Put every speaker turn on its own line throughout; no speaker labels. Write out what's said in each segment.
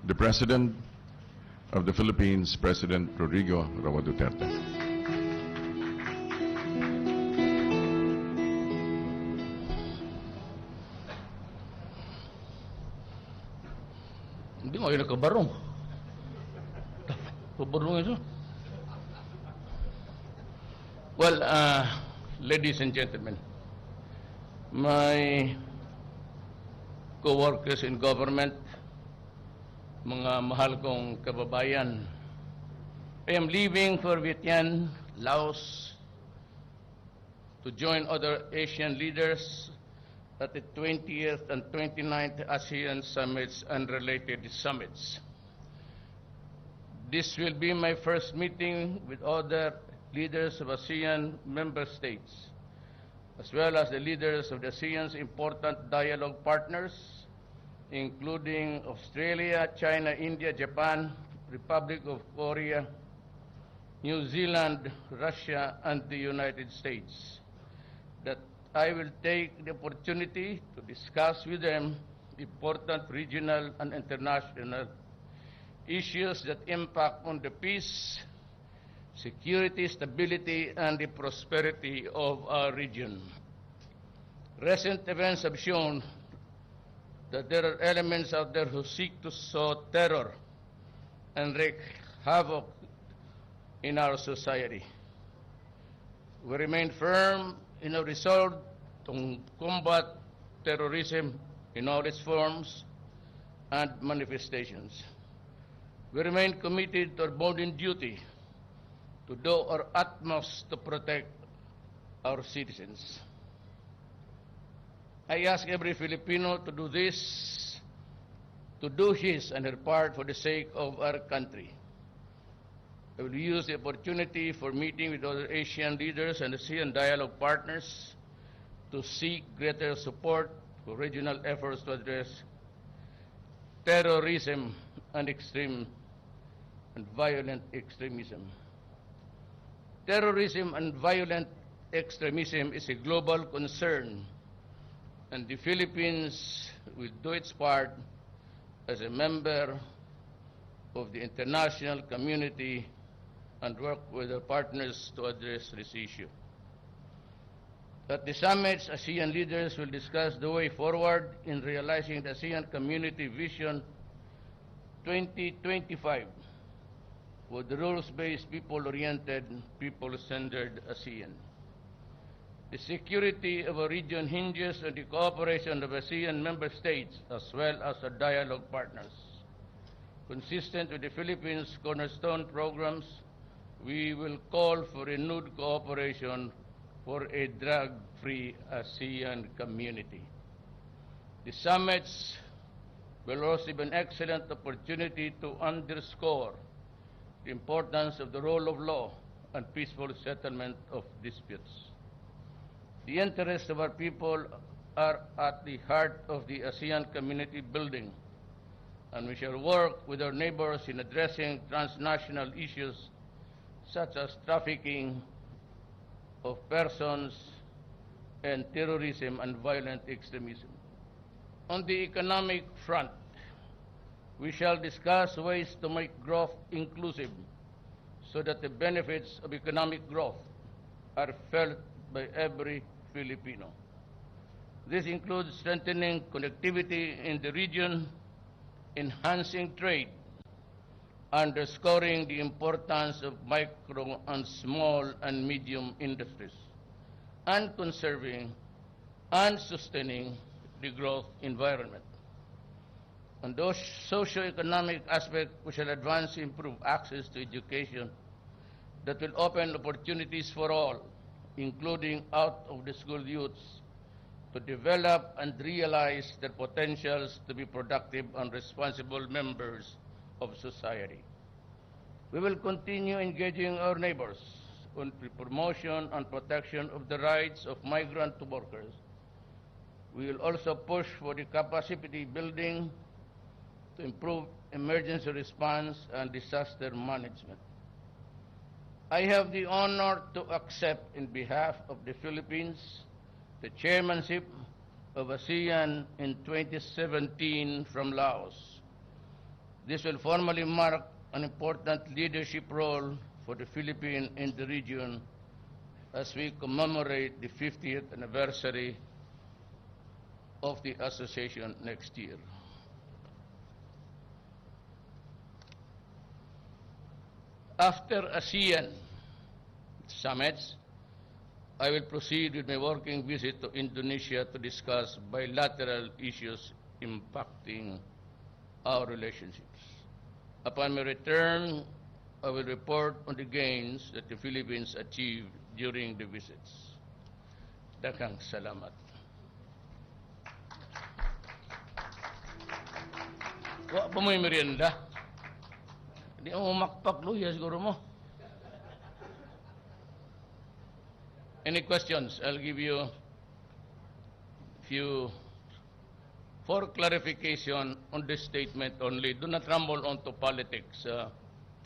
the President of the Philippines, President Rodrigo Duterte.
Hindi mo kayo nakabarong. Kabarong ito. Well, ladies and gentlemen, my co-workers in government, mga mahal kong kababayan, I am leaving for Vientiane, Laos, to join other Asian leaders at the 20th and 29th ASEAN Summits and related summits. This will be my first meeting with other leaders of ASEAN member states, as well as the leaders of the ASEAN's important dialogue partners, including Australia, China, India, Japan, Republic of Korea, New Zealand, Russia, and the United States, that I will take the opportunity to discuss with them important regional and international issues that impact on the peace, security, stability, and the prosperity of our region. Recent events have shown that there are elements out there who seek to sow terror and wreak havoc in our society. We remain firm in our resolve to combat terrorism in all its forms and manifestations. We remain committed to our bounden duty to do our utmost to protect our citizens. I ask every Filipino to do this, to do his and her part for the sake of our country. I will use the opportunity for meeting with other Asian leaders and ASEAN dialogue partners to seek greater support for regional efforts to address terrorism and extreme and violent extremism. Terrorism and violent extremism is a global concern, and the Philippines will do its part as a member of the international community and work with our partners to address this issue. At the summits, ASEAN leaders will discuss the way forward in realizing the ASEAN Community Vision 2025 with the rules-based, people-oriented, people-centered ASEAN. The security of our region hinges on the cooperation of ASEAN member states as well as our dialogue partners. Consistent with the Philippines' cornerstone programs, we will call for renewed cooperation for a drug-free ASEAN community. The summits will also be an excellent opportunity to underscore the importance of the role of law and peaceful settlement of disputes. The interests of our people are at the heart of the ASEAN community building, and we shall work with our neighbors in addressing transnational issues such as trafficking of persons and terrorism and violent extremism. On the economic front, we shall discuss ways to make growth inclusive so that the benefits of economic growth are felt by every Filipino. This includes strengthening connectivity in the region, enhancing trade, underscoring the importance of micro and small and medium industries, and conserving and sustaining the growth environment. On those socio-economic aspects, we shall advance to improve access to education that will open opportunities for all, including out-of-the-school youths, to develop and realize their potentials to be productive and responsible members of society. We will continue engaging our neighbors on the promotion and protection of the rights of migrant workers. We will also push for the capacity building to improve emergency response and disaster management. I have the honor to accept, in behalf of the Philippines, the chairmanship of ASEAN in 2017 from Laos. This will formally mark an important leadership role for the Philippines in the region as we commemorate the 50th anniversary of the association next year. After ASEAN summits, I will proceed with my working visit to Indonesia to discuss bilateral issues impacting our relationships. Upon my return, I will report on the gains that the Philippines achieved during the visits. Daghang salamat. Wa pa mo'y merienda? Hindi mo makpak luya siguro mo. Any questions? I'll give you few for clarification on this statement only. Do not rumble onto politics.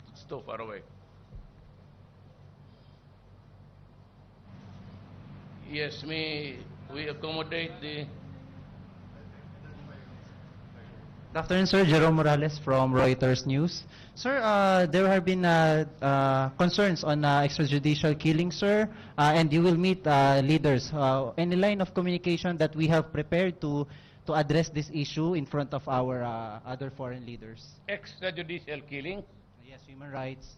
It's too far away. Yes, we accommodate the...
Good afternoon, sir. Jerome Morales from Reuters News. Sir, there have been concerns on extrajudicial killing, sir, and you will meet leaders. Any line of communication that we have prepared to address this issue in front of our other foreign leaders?
Extrajudicial killing?
Yes, human rights.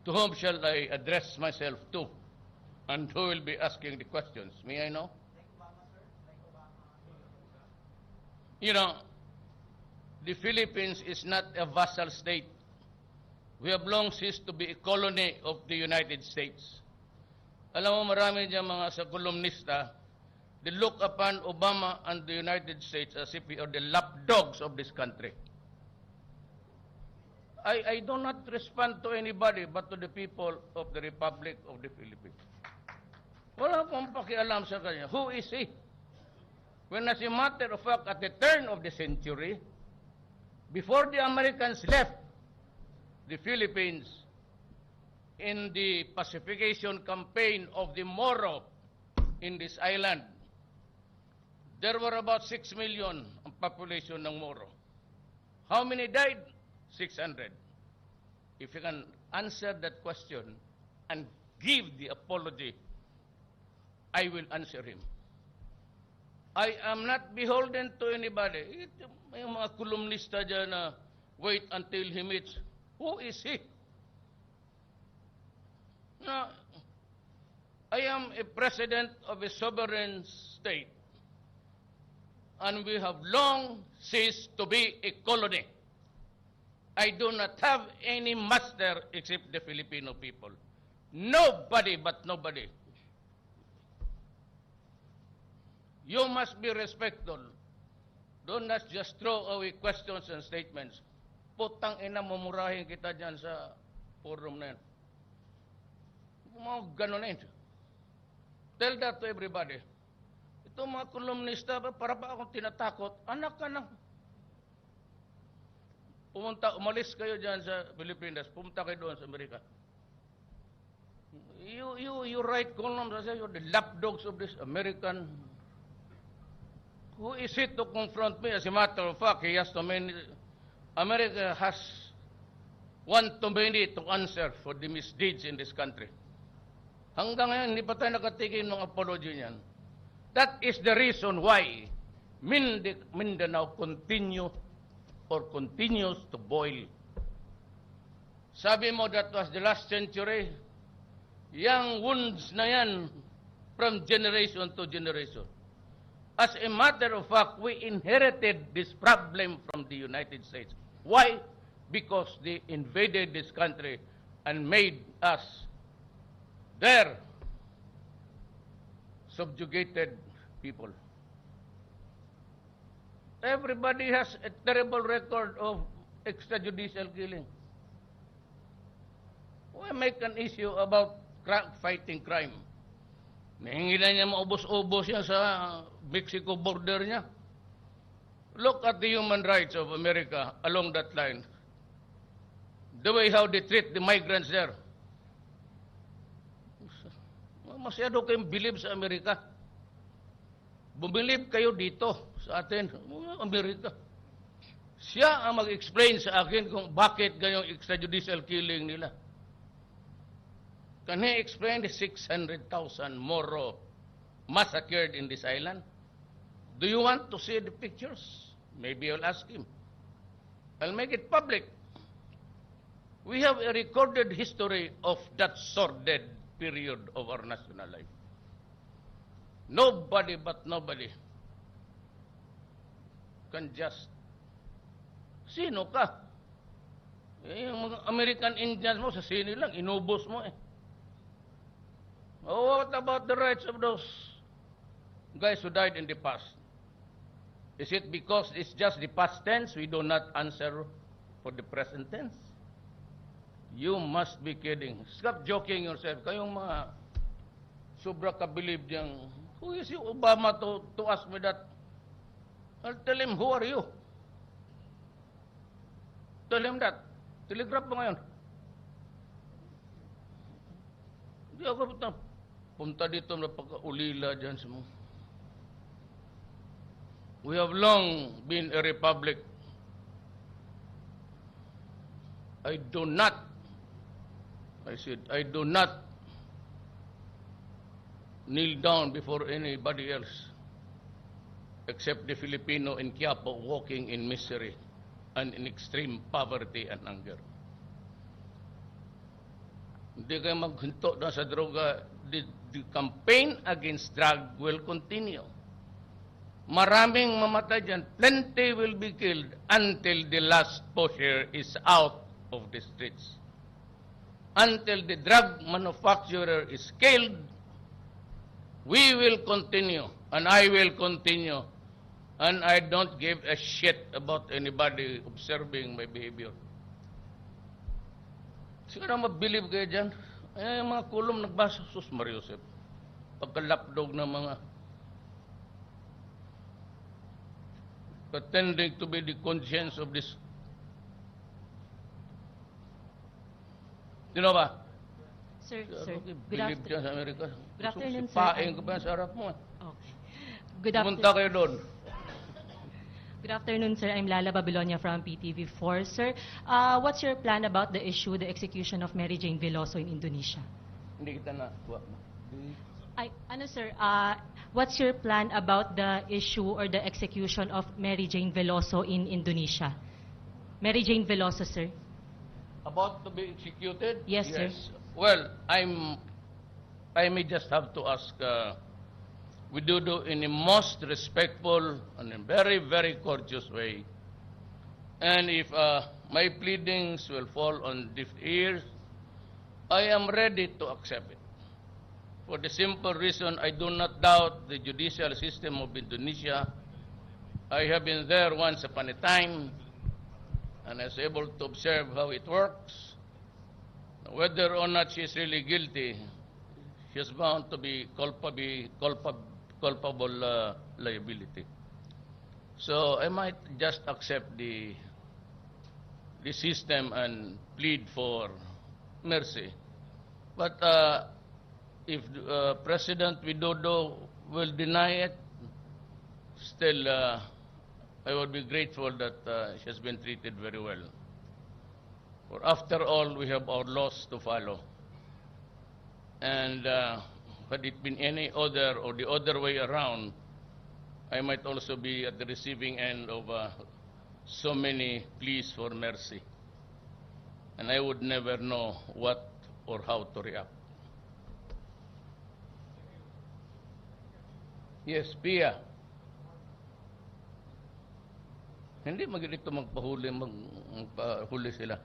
To whom shall I address myself to? And who will be asking the questions? May I know? You know, the Philippines is not a vassal state. We have long ceased to be a colony of the United States. Alam mo, marami dyan mga sa kolumnista, they look upon Obama and the United States as if we are the lapdogs of this country. I do not respond to anybody but to the people of the Republic of the Philippines. Wala akong pakialam sa kanya. Who is he? When as a matter of fact, at the turn of the century, before the Americans left the Philippines in the pacification campaign of the Moro in this island, there were about 6 million ang population ng Moro. How many died? 600. If you can answer that question and give the apology, I will answer him. I am not beholden to anybody. May mga kolumnista dyan na wait until he meets. Who is he? No, I am a president of a sovereign state, and we have long ceased to be a colony. I do not have any master except the Filipino people. Nobody but nobody. You must be respectful. Do not just throw away questions and statements. Putang ina, mumurahin kita dyan sa forum na yan. Mga ganun yun. Tell that to everybody. Ito mga kolumnista, para ba akong tinatakot? Anak ka na. Umalis kayo dyan sa Pilipinas. Pumunta kayo doon sa Amerika. You write columns, you're the lapdogs of this American. Who is it to confront me? As a matter of fact, he has too many. America has one too many to answer for the misdeeds in this country. Hanggang ngayon, hindi pa tayo nakatigil ng apology niyan. That is the reason why Mindanao continues to boil. Sabi mo, that was the last century. Yang wounds na yan from generation to generation. As a matter of fact, we inherited this problem from the United States. Why? Because they invaded this country and made us their subjugated people. Everybody has a terrible record of extrajudicial killing. Why make an issue about fighting crime? Nahingi na niya maubos-ubos yan sa Mexico border niya. Look at the human rights of America along that line. The way how they treat the migrants there. Masyado kayong believe sa Amerika. Bumilib kayo dito sa atin, Amerika. Siya ang mag-explain sa akin kung bakit ganyong extrajudicial killing nila. Can he explain the 600,000 Moro massacred in this island? Do you want to see the pictures? Maybe I'll ask him. I'll make it public. We have a recorded history of that sordid period of our national life. Nobody but nobody can just... Sino ka? Yung mga American Indians mo, sa sini lang, inubos mo eh. Oh, what about the rights of those guys who died in the past? Is it because it's just the past tense, we do not answer for the present tense? You must be kidding. Stop joking yourself. Kayong mga sobra ka-believe diyang, who is you, Obama, to ask me that? I'll tell him, who are you? Tell him that. Telegraph mo ngayon. Hindi ako punta dito na pagkaulila dyan sa mga. We have long been a republic. I do not kneel down before anybody else except the Filipino in Quiapo walking in misery and in extreme poverty and hunger. Hindi kayo maghinto na sa droga. The campaign against drug will continue. Maraming mamatay dyan. Plenty will be killed until the last pusher is out of the streets. Until the drug manufacturer is killed, we will continue, and I will continue, and I don't give a shit about anybody observing my behavior. Siguro mabilib kayo dyan. Mga kulong nagbasa, Sus Mariosep. Pagkalapdog ng mga pretending to be the conscience of this. Sino ba?
Sir, good
Bilib dyan sa Amerika.
Good afternoon, sir.
Sipain ko ba sa harap mo?
Okay. Good
Pumunta
afternoon.
kayo doon.
Good afternoon, sir. I'm Lala Babilonia from PTV4. Sir, what's your plan about the issue, the execution of Mary Jane Veloso in Indonesia?
Hindi kita na.
Sir, what's your plan about the issue or the execution of Mary Jane Veloso in Indonesia? Mary Jane Veloso, sir.
About to be executed?
Yes, sir.
Well, I may just have to ask Widodo in a most respectful and a very, very courteous way. And if my pleadings will fall on deaf ears, I am ready to accept it. For the simple reason, I do not doubt the judicial system of Indonesia. I have been there once upon a time, and I was able to observe how it works. Whether or not she is really guilty, she is bound to be culpable liability. So I might just accept the system and plead for mercy. But if President Widodo will deny it, still I would be grateful that she has been treated very well. For after all, we have our laws to follow. And had it been any other or the other way around, I might also be at the receiving end of so many pleas for mercy. And I would never know what or how to react. Yes, Pia. Hindi magigito magpahuli sila.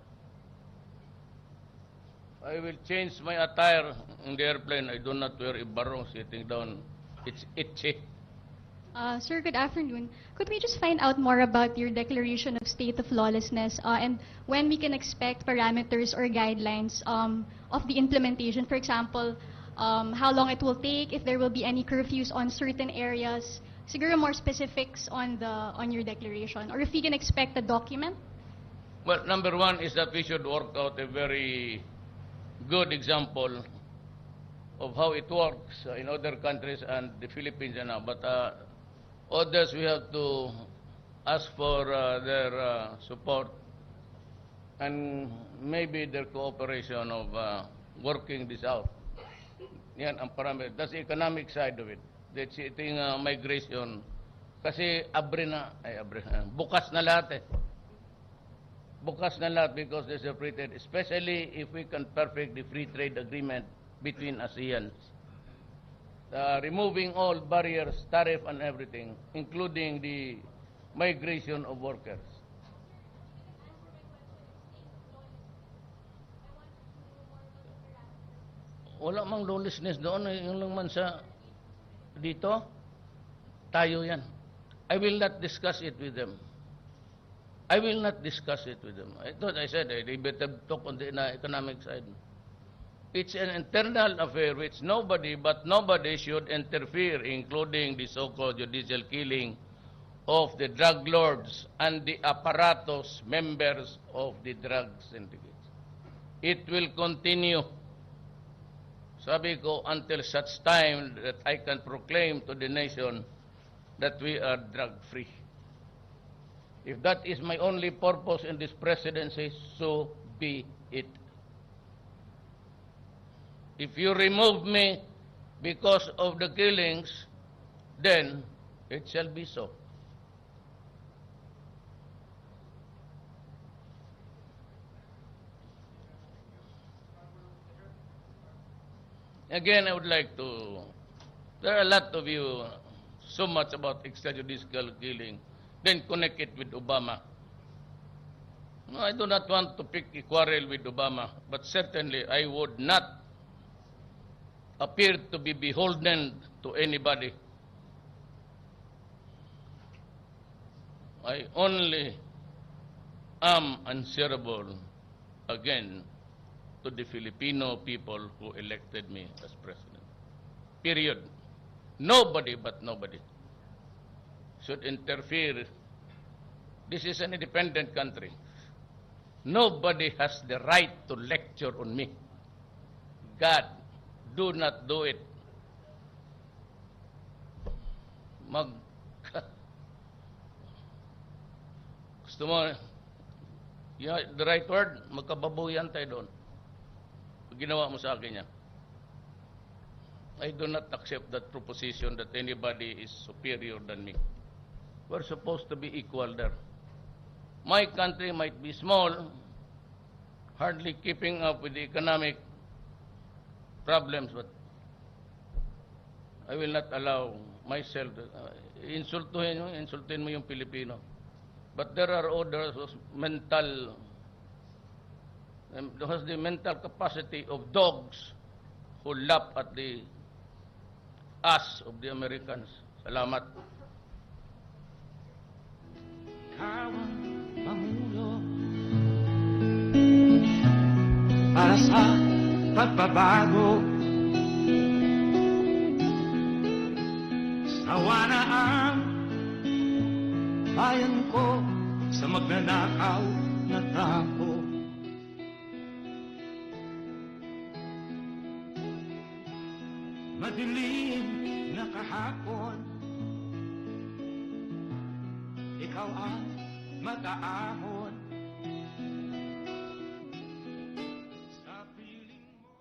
I will change my attire in the airplane. I do not wear a barong sitting down. It's itchy.
Sir, good afternoon. Could we just find out more about your declaration of state of lawlessness and when we can expect parameters or guidelines of the implementation? For example, how long it will take, if there will be any curfews on certain areas, siguro more specifics on your declaration, or if we can expect a document?
Well, number one is that we should work out a very good example of how it works in other countries and the Philippines and now. But others we have to ask for their support and maybe their cooperation of working this out. Yan ang parameter. That's the economic side of it. That's yung migration. Kasi bukas na lahat eh. Bukas na lahat because there's a free trade. Especially if we can perfect the free trade agreement between ASEANs. Removing all barriers, tariff and everything, including the migration of workers. Wala mang lawlessness doon, yung lang man sa dito, tayo yan. I will not discuss it with them. I will not discuss it with them. I thought I said they better talk on the economic side. It's an internal affair which nobody should interfere, including the so-called judicial killing of the drug lords and the apparatus members of the drug syndicates. It will continue. Sabi ko, until such time that I can proclaim to the nation that we are drug-free. If that is my only purpose in this presidency, so be it. If you remove me because of the killings, then it shall be so. Again, I would like to, there are a lot of you, so much about extrajudicial killing, then connect it with Obama. No, I do not want to pick a quarrel with Obama, but certainly I would not appear to be beholden to anybody. I only am answerable again to the Filipino people who elected me as president. Period. Nobody but nobody should interfere. This is an independent country. Nobody has the right to lecture on me. God, do not do it. Gusto mo, the right word, magkababuyan tayo doon. Ginawa mo sa akin yan. I do not accept that proposition that anybody is superior than me. We're supposed to be equal there. My country might be small, hardly keeping up with the economic problems, but I will not allow myself to insultuhin mo yung Pilipino. But there are others who has the mental capacity of dogs who laugh at the ass of the Americans. Salamat.
Ikaw ang pamulo para sa pagbabago. Sawa na ang bayan ko sa magnanakaw na tao. Madilim na kahapon, ikaw ang mag-aahon sa piling mo.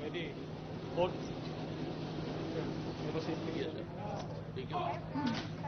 Ready? Hold.
Yes, sir. Thank you.